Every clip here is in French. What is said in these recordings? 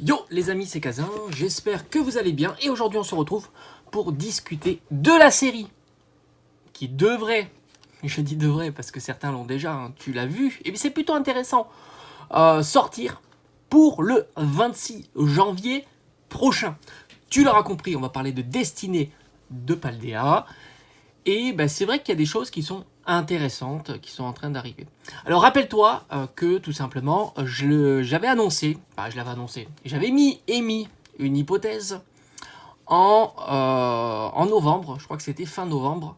Yo les amis, c'est Kazin, j'espère que vous allez bien et aujourd'hui on se retrouve pour discuter de la série qui devrait, je dis devrait parce que certains l'ont déjà, hein, tu l'as vu, et c'est plutôt intéressant, sortir pour le 26 janvier prochain. Tu l'auras compris, on va parler de Destinée de Paldea et c'est vrai qu'il y a des choses qui sont intéressantes qui sont en train d'arriver. Alors rappelle-toi que tout simplement j'avais annoncé, je l'avais annoncé, j'avais émis une hypothèse en novembre, je crois que c'était fin novembre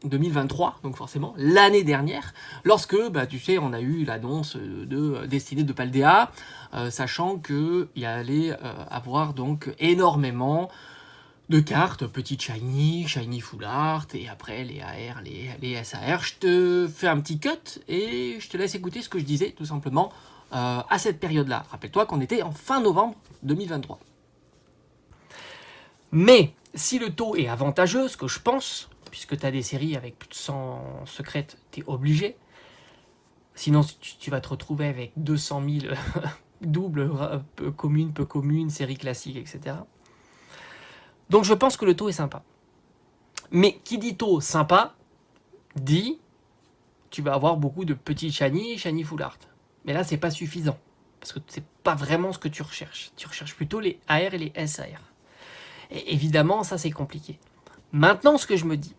2023, donc forcément l'année dernière, lorsque tu sais on a eu l'annonce de Destinée de Paldea, sachant qu'il y allait avoir donc énormément de cartes, petit shiny, shiny full art, et après les AR, les SAR. Je te fais un petit cut et je te laisse écouter ce que je disais tout simplement à cette période-là. Rappelle-toi qu'on était en fin novembre 2023. Mais si le taux est avantageux, ce que je pense, puisque tu as des séries avec plus de 100 secrètes, tu es obligé. Sinon, tu vas te retrouver avec 200 000 doubles, peu communes, séries classiques, etc. Donc je pense que le taux est sympa. Mais qui dit taux sympa, dit tu vas avoir beaucoup de petits shiny full art. Mais là, c'est pas suffisant. Parce que c'est pas vraiment ce que tu recherches. Tu recherches plutôt les AR et les SAR. Et évidemment, ça c'est compliqué. Maintenant, ce que je me dis,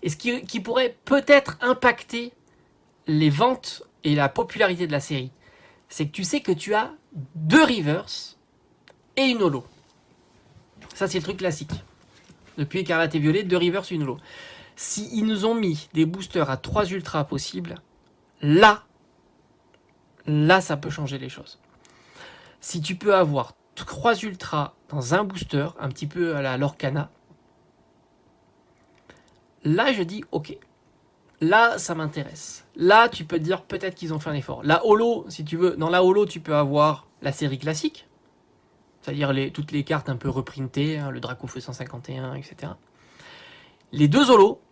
et ce qui pourrait peut-être impacter les ventes et la popularité de la série, c'est que tu sais que tu as 2 reverse et une holo. Ça, c'est le truc classique. Depuis Écarlate et Violet, 2 reverse, une holo. Si ils nous ont mis des boosters à 3 ultras possibles, là, ça peut changer les choses. Si tu peux avoir 3 ultras dans un booster, un petit peu à la Lorcana, là, je dis ok. Là, ça m'intéresse. Là, tu peux te dire peut-être qu'ils ont fait un effort. La holo, si tu veux, dans la holo, tu peux avoir la série classique, c'est-à-dire toutes les cartes un peu reprintées, hein, le Dracofeu 151, etc. Les 2 holos,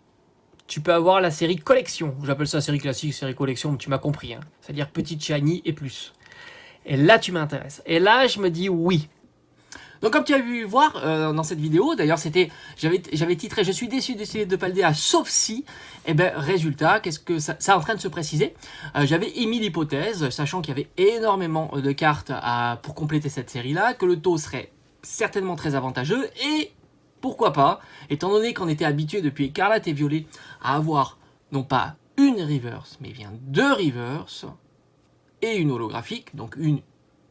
tu peux avoir la série collection. J'appelle ça série classique, série collection, mais tu m'as compris. Hein. C'est-à-dire petite shiny et plus. Et là, tu m'intéresses. Et là, je me dis oui. Donc comme tu as pu voir dans cette vidéo, d'ailleurs j'avais titré « Je suis déçu de Paldea, sauf si », résultat, qu'est-ce que ça est en train de se préciser. J'avais émis l'hypothèse, sachant qu'il y avait énormément de cartes pour compléter cette série-là, que le taux serait certainement très avantageux, et pourquoi pas, étant donné qu'on était habitué depuis Écarlate et Violet à avoir non pas une reverse, mais bien 2 reverse, et une holographique, donc une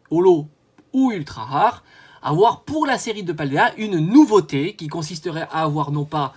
holo ou ultra rare, avoir pour la série de Paldea une nouveauté qui consisterait à avoir non pas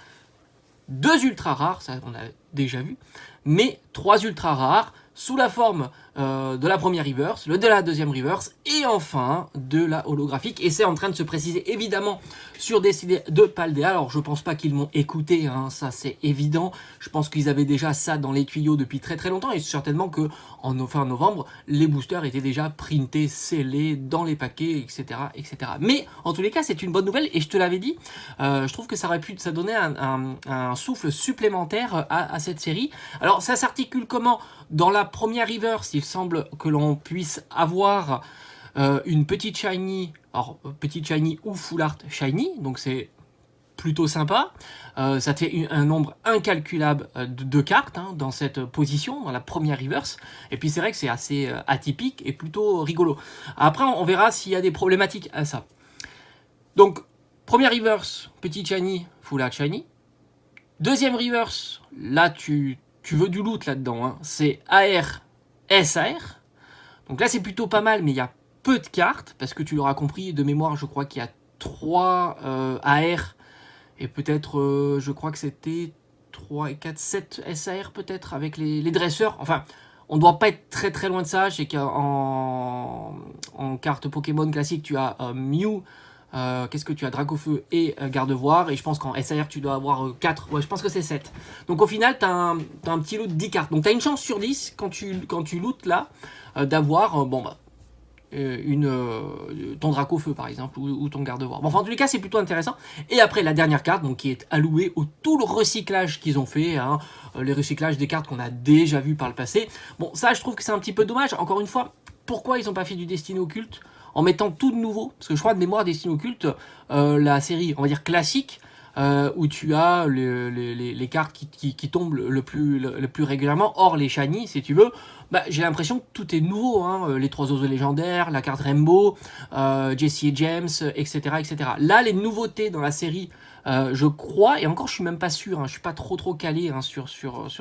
2 ultra rares, ça on a déjà vu, mais 3 ultra rares sous la forme de la première reverse, de la deuxième reverse et enfin de la holographique. Et c'est en train de se préciser évidemment sur Destinée de Paldea. Alors je pense pas qu'ils m'ont écouté, hein, ça c'est évident. Je pense qu'ils avaient déjà ça dans les tuyaux depuis très très longtemps et certainement que en fin novembre, les boosters étaient déjà printés, scellés dans les paquets, etc. etc. Mais en tous les cas, c'est une bonne nouvelle et je te l'avais dit, je trouve que ça donnait un souffle supplémentaire à cette série. Alors ça s'articule comment? Dans la première reverse, il semble que l'on puisse avoir une petite shiny, alors petite shiny ou full art shiny, donc c'est plutôt sympa. Ça te fait un nombre incalculable de cartes hein, dans cette position, dans la première reverse. Et puis c'est vrai que c'est assez atypique et plutôt rigolo. Après, on verra s'il y a des problématiques à ça. Donc, première reverse, petit shiny, full art shiny. Deuxième reverse, là tu veux du loot là-dedans, hein. C'est AR, SAR. Donc là c'est plutôt pas mal, mais il y a peu de cartes, parce que tu l'auras compris, de mémoire je crois qu'il y a 3 AR, et peut-être, je crois que c'était 3 et 4, 7 SAR peut-être, avec les dresseurs. Enfin, on ne doit pas être très très loin de ça. Je sais qu'en carte Pokémon classique, tu as Mew, qu'est-ce que tu as, Dracofeu et Gardevoir, et je pense qu'en SAR tu dois avoir 4, ouais je pense que c'est 7. Donc au final tu as un petit lot de 10 cartes, donc tu as une chance sur 10 quand tu lootes là, d'avoir ton Dracofeu par exemple, ou ton Gardevoir. Bon, enfin en tous les cas c'est plutôt intéressant. Et après la dernière carte, donc qui est allouée au tout le recyclage qu'ils ont fait, hein, les recyclages des cartes qu'on a déjà vues par le passé. Bon, ça je trouve que c'est un petit peu dommage, encore une fois. pourquoi ils n'ont pas fait du Destinée Occulte en mettant tout de nouveau, parce que je crois de mémoire Destinée Occulte, la série, on va dire classique, où tu as les cartes qui tombent le plus régulièrement, hors les shiny, si tu veux, bah, j'ai l'impression que tout est nouveau, hein, les 3 oiseaux légendaires, la carte Rainbow, Jesse et James, etc., etc. Là, les nouveautés dans la série, je crois, et encore je suis même pas sûr, hein, je suis pas trop calé hein, sur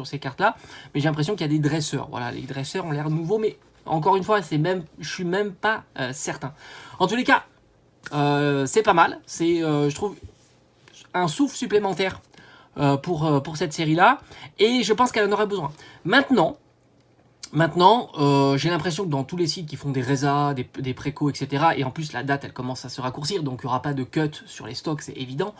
ces cartes-là, mais j'ai l'impression qu'il y a des dresseurs. Voilà, les dresseurs ont l'air nouveaux, mais encore une fois, je suis même pas certain. En tous les cas, c'est pas mal, c'est, je trouve, un souffle supplémentaire pour cette série-là, et je pense qu'elle en aurait besoin. Maintenant, j'ai l'impression que dans tous les sites qui font des résas, des précos, etc., et en plus la date elle commence à se raccourcir, donc il n'y aura pas de cut sur les stocks, c'est évident,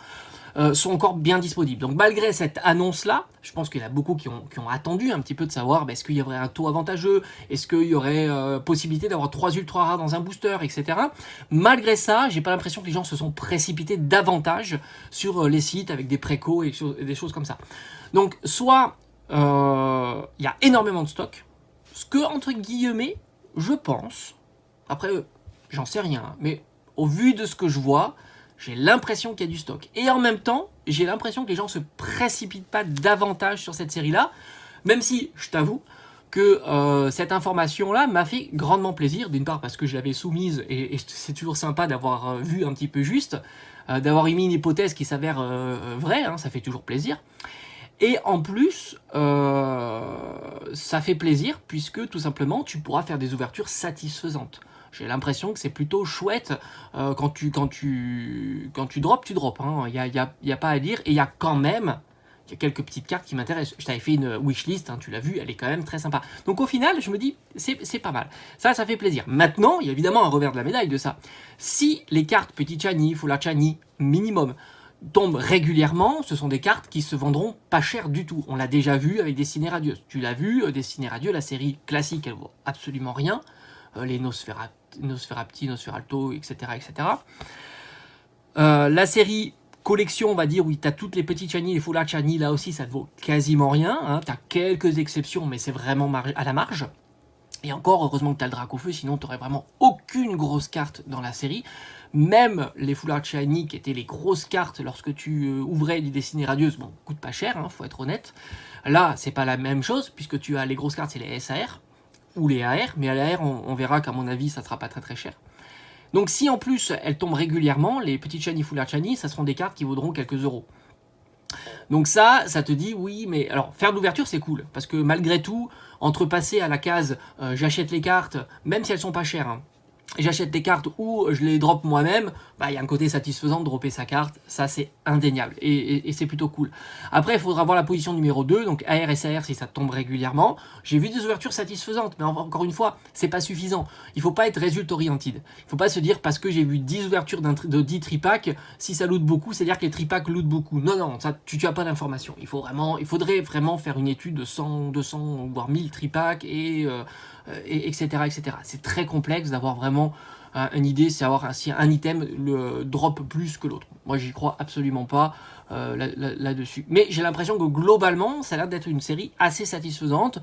sont encore bien disponibles. Donc malgré cette annonce-là, je pense qu'il y en a beaucoup qui ont attendu un petit peu de savoir est-ce qu'il y aurait un taux avantageux, est-ce qu'il y aurait possibilité d'avoir 3 ultra rares dans un booster, etc. Malgré ça, j'ai pas l'impression que les gens se sont précipités davantage sur les sites avec des précos et des choses comme ça. Donc soit il y a énormément de stocks, ce que, entre guillemets, je pense, après, j'en sais rien, mais au vu de ce que je vois, j'ai l'impression qu'il y a du stock. Et en même temps, j'ai l'impression que les gens ne se précipitent pas davantage sur cette série-là, même si, je t'avoue, que cette information-là m'a fait grandement plaisir, d'une part parce que je l'avais soumise, et c'est toujours sympa d'avoir vu un petit peu juste, d'avoir émis une hypothèse qui s'avère vraie, hein, ça fait toujours plaisir. Et en plus, ça fait plaisir puisque tout simplement tu pourras faire des ouvertures satisfaisantes. J'ai l'impression que c'est plutôt chouette quand tu drops, tu drops. Il y a pas à dire. Et il y a quand même quelques petites cartes qui m'intéressent. Je t'avais fait une wishlist, hein, tu l'as vu, elle est quand même très sympa. Donc au final, je me dis, c'est pas mal. Ça fait plaisir. Maintenant, il y a évidemment un revers de la médaille de ça. Si les cartes Petit Chani, Full Art Chani, minimum, tombent régulièrement, ce sont des cartes qui se vendront pas cher du tout. On l'a déjà vu avec Destinée Radieuse. Tu l'as vu, Destinée Radieuse, la série classique, elle vaut absolument rien. Les Nosferapti, Nosferalto, etc. etc. La série collection, on va dire, où tu as toutes les petites Chani, les Full Art Chani, là aussi, ça ne vaut quasiment rien. Hein. Tu as quelques exceptions, mais c'est vraiment à la marge. Et encore, heureusement que tu as le Dracofeu, sinon tu n'aurais vraiment aucune grosse carte dans la série. Même les Full Art Shiny, qui étaient les grosses cartes lorsque tu ouvrais des Destinées Radieuses, bon, coûtent pas cher, hein, faut être honnête. Là, c'est pas la même chose, puisque tu as les grosses cartes, c'est les SAR, ou les AR, mais à l'AR, on verra qu'à mon avis, ça sera pas très cher. Donc si en plus, elles tombent régulièrement, les petites Shiny, Full Art Shiny, ça seront des cartes qui vaudront quelques euros. Donc ça te dit oui, mais alors faire de l'ouverture c'est cool, parce que malgré tout, entre passer à la case j'achète les cartes, même si elles sont pas chères, hein, j'achète des cartes ou je les drop moi-même, bah il y a un côté satisfaisant de dropper sa carte, ça c'est indéniable, et c'est plutôt cool. Après il faudra voir la position numéro 2, donc AR et SAR si ça tombe régulièrement. J'ai vu des ouvertures satisfaisantes, mais encore une fois, c'est pas suffisant. Il faut pas être result oriented. Il faut pas se dire parce que j'ai vu 10 ouvertures de 10 tripacks, si ça loot beaucoup, c'est-à-dire que les tripacks lootent beaucoup. Non, ça, tu as pas d'informations. Il faudrait vraiment faire une étude de 100, 200, voire 1000 tripacks et etc. etc. C'est très complexe d'avoir vraiment une idée, c'est savoir si un item le drop plus que l'autre. Moi, j'y crois absolument pas là-dessus. Mais j'ai l'impression que globalement, ça a l'air d'être une série assez satisfaisante.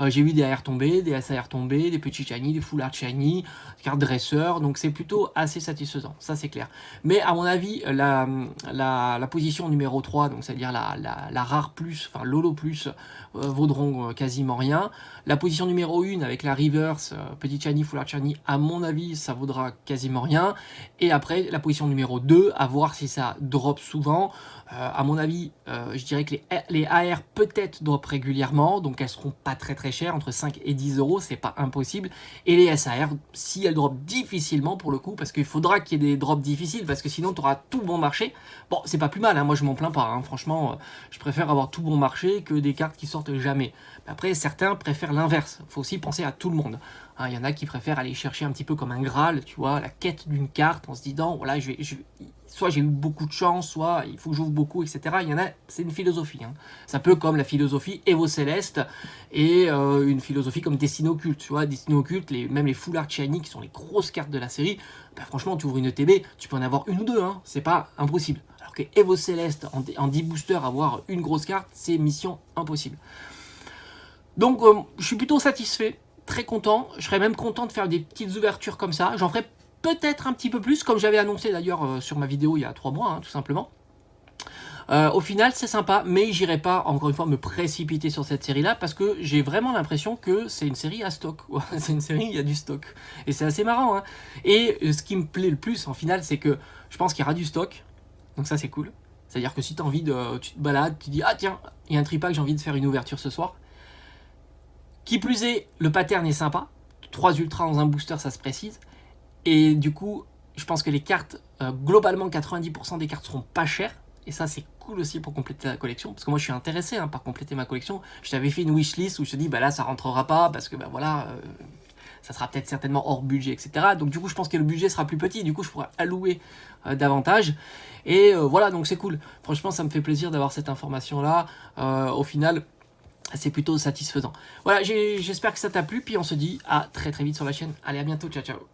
J'ai vu des AR tomber, des SAR tomber, des petits shiny, des full art shiny, des cartes dresseurs, donc c'est plutôt assez satisfaisant, ça c'est clair. Mais à mon avis, la position numéro 3, donc c'est-à-dire la rare plus, enfin l'holo plus, vaudront quasiment rien. La position numéro 1 avec la reverse, petit shiny, full art shiny, à mon avis, ça vaudra quasiment rien. Et après, la position numéro 2, à voir si ça drop souvent. À mon avis, je dirais que les AR peut-être drop régulièrement, donc elles seront pas très chères, entre 5 et 10 euros, c'est pas impossible. Et les SAR, si elles drop difficilement pour le coup, parce qu'il faudra qu'il y ait des drops difficiles, parce que sinon tu auras tout bon marché. Bon, c'est pas plus mal, hein, moi je m'en plains pas, hein, franchement, je préfère avoir tout bon marché que des cartes qui sortent jamais. Après, certains préfèrent l'inverse, il faut aussi penser à tout le monde. Il y en a qui préfèrent aller chercher un petit peu comme un Graal, tu vois, la quête d'une carte en se disant, voilà, soit j'ai eu beaucoup de chance, soit il faut que j'ouvre beaucoup, etc. Il y en a, c'est une philosophie. Hein. C'est un peu comme la philosophie Evo Céleste et une philosophie comme Destinée Occulte. Tu vois, Destinée Occulte, même les Full Art Shiny, qui sont les grosses cartes de la série, bah, franchement, tu ouvres une ETB, tu peux en avoir une ou deux, hein, c'est pas impossible. Alors que Evo Céleste, en 10 boosters, avoir une grosse carte, c'est mission impossible. Donc, je suis plutôt satisfait. très content. Je serais même content de faire des petites ouvertures comme ça. J'en ferai peut-être un petit peu plus, comme j'avais annoncé d'ailleurs sur ma vidéo il y a 3 mois, hein, tout simplement. Au final, c'est sympa, mais j'irai pas, encore une fois, me précipiter sur cette série-là, parce que j'ai vraiment l'impression que c'est une série à stock. C'est une série, il y a du stock. Et c'est assez marrant, hein. Et ce qui me plaît le plus, en final, c'est que je pense qu'il y aura du stock. Donc ça, c'est cool. C'est-à-dire que si tu as envie de... Tu te balades, tu dis, ah tiens, il y a un tripack, j'ai envie de faire une ouverture ce soir. Qui plus est, le pattern est sympa. 3 ultras dans un booster, ça se précise. Et du coup, je pense que les cartes, globalement, 90% des cartes seront pas chères. Et ça, c'est cool aussi pour compléter la collection. Parce que moi, je suis intéressé par compléter ma collection. Je t'avais fait une wishlist où je te dis, bah là, ça rentrera pas parce que, bah voilà, ça sera peut-être certainement hors budget, etc. Donc, du coup, je pense que le budget sera plus petit. Du coup, je pourrai allouer davantage. Et voilà, donc c'est cool. Franchement, ça me fait plaisir d'avoir cette information-là. Au final, c'est plutôt satisfaisant. Voilà, j'espère que ça t'a plu. Puis on se dit à très très vite sur la chaîne. Allez, à bientôt. Ciao, ciao.